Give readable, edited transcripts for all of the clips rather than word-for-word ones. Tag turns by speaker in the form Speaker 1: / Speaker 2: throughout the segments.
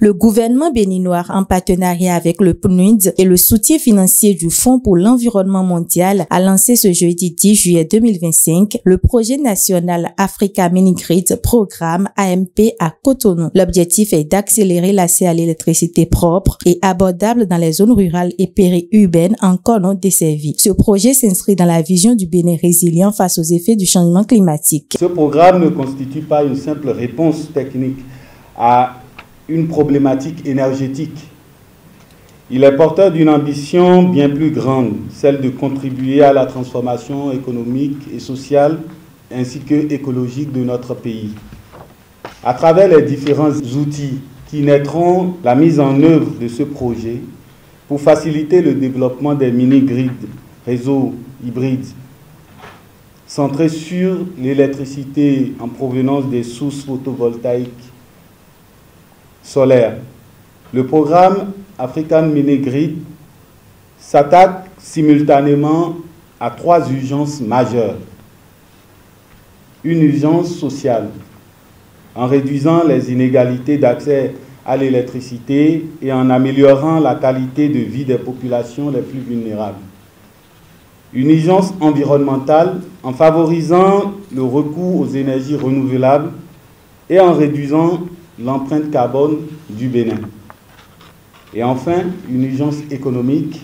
Speaker 1: Le gouvernement béninois, en partenariat avec le PNUD et le soutien financier du Fonds pour l'environnement mondial, a lancé ce jeudi 10 juillet 2025 le projet national Africa Mini-Grid Programme AMP à Cotonou. L'objectif est d'accélérer l'accès à l'électricité propre et abordable dans les zones rurales et périurbaines encore non desservies. Ce projet s'inscrit dans la vision du Bénin résilient face aux effets du changement climatique.
Speaker 2: Ce programme ne constitue pas une simple réponse technique à une problématique énergétique. Il est porteur d'une ambition bien plus grande, celle de contribuer à la transformation économique et sociale ainsi que écologique de notre pays. À travers les différents outils qui naîtront la mise en œuvre de ce projet pour faciliter le développement des mini-grids, réseaux hybrides, centrés sur l'électricité en provenance des sources photovoltaïques solaires. Le programme African Mini-Grid s'attaque simultanément à 3 urgences majeures. Une urgence sociale, en réduisant les inégalités d'accès à l'électricité et en améliorant la qualité de vie des populations les plus vulnérables. Une urgence environnementale, en favorisant le recours aux énergies renouvelables et en réduisant l'empreinte carbone du Bénin. Et enfin, une urgence économique,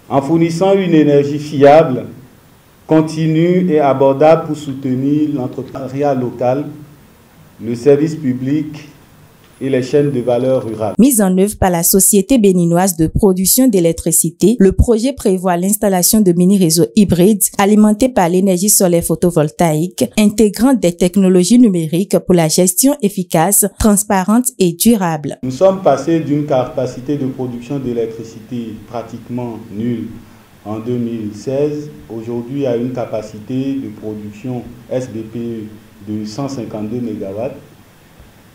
Speaker 2: en fournissant une énergie fiable, continue et abordable pour soutenir l'entrepreneuriat local, le service public et les chaînes de valeur rurales.
Speaker 1: Mise en œuvre par la Société béninoise de production d'électricité, le projet prévoit l'installation de mini-réseaux hybrides alimentés par l'énergie solaire photovoltaïque, intégrant des technologies numériques pour la gestion efficace, transparente et durable.
Speaker 2: Nous sommes passés d'une capacité de production d'électricité pratiquement nulle en 2016, aujourd'hui à une capacité de production SBPE de 152 MW,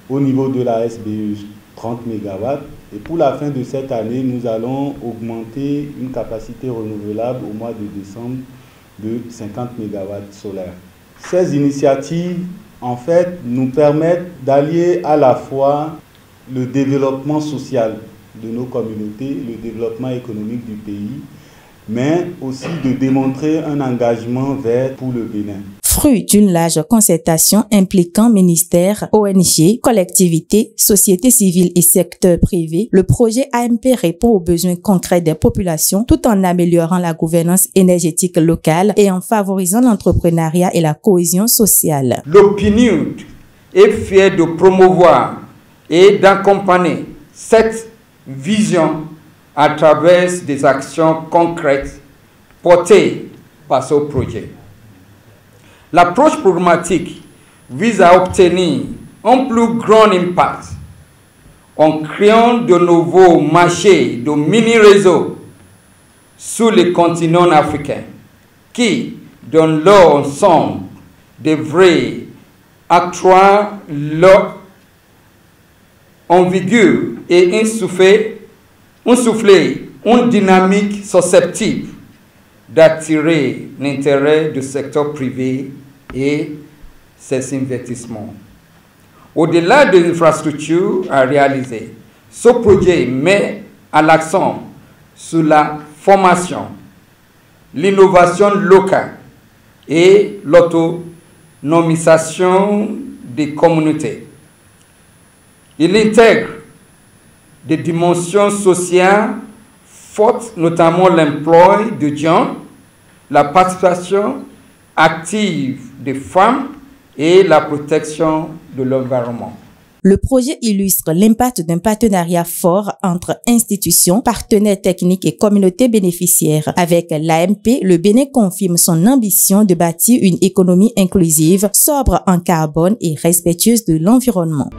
Speaker 2: au niveau de la SBE 30 MW. Et pour la fin de cette année, nous allons augmenter une capacité renouvelable au mois de décembre de 50 MW solaires. Ces initiatives, en fait, nous permettent d'allier à la fois le développement social de nos communautés, le développement économique du pays, mais aussi de démontrer un engagement vert pour le Bénin.
Speaker 1: Fruit d'une large concertation impliquant ministères, ONG, collectivités, sociétés civiles et secteur privé, le projet AMP répond aux besoins concrets des populations tout en améliorant la gouvernance énergétique locale et en favorisant l'entrepreneuriat et la cohésion sociale.
Speaker 3: Le PNUD est fier de promouvoir et d'accompagner cette vision à travers des actions concrètes portées par ce projet. L'approche programmatique vise à obtenir un plus grand impact en créant de nouveaux marchés de mini-réseaux sur le continent africain qui, dans leur ensemble, devraient accroître leur envergure et insuffler une dynamique susceptible d'attirer l'intérêt du secteur privé et ses investissements. Au-delà des infrastructures à réaliser, ce projet met à l'accent sur la formation, l'innovation locale et l'autonomisation des communautés. Il intègre des dimensions sociales fortes, notamment l'emploi de jeunes, la participation active des femmes et la protection de l'environnement.
Speaker 1: Le projet illustre l'impact d'un partenariat fort entre institutions, partenaires techniques et communautés bénéficiaires. Avec l'AMP, le Bénin confirme son ambition de bâtir une économie inclusive, sobre en carbone et respectueuse de l'environnement.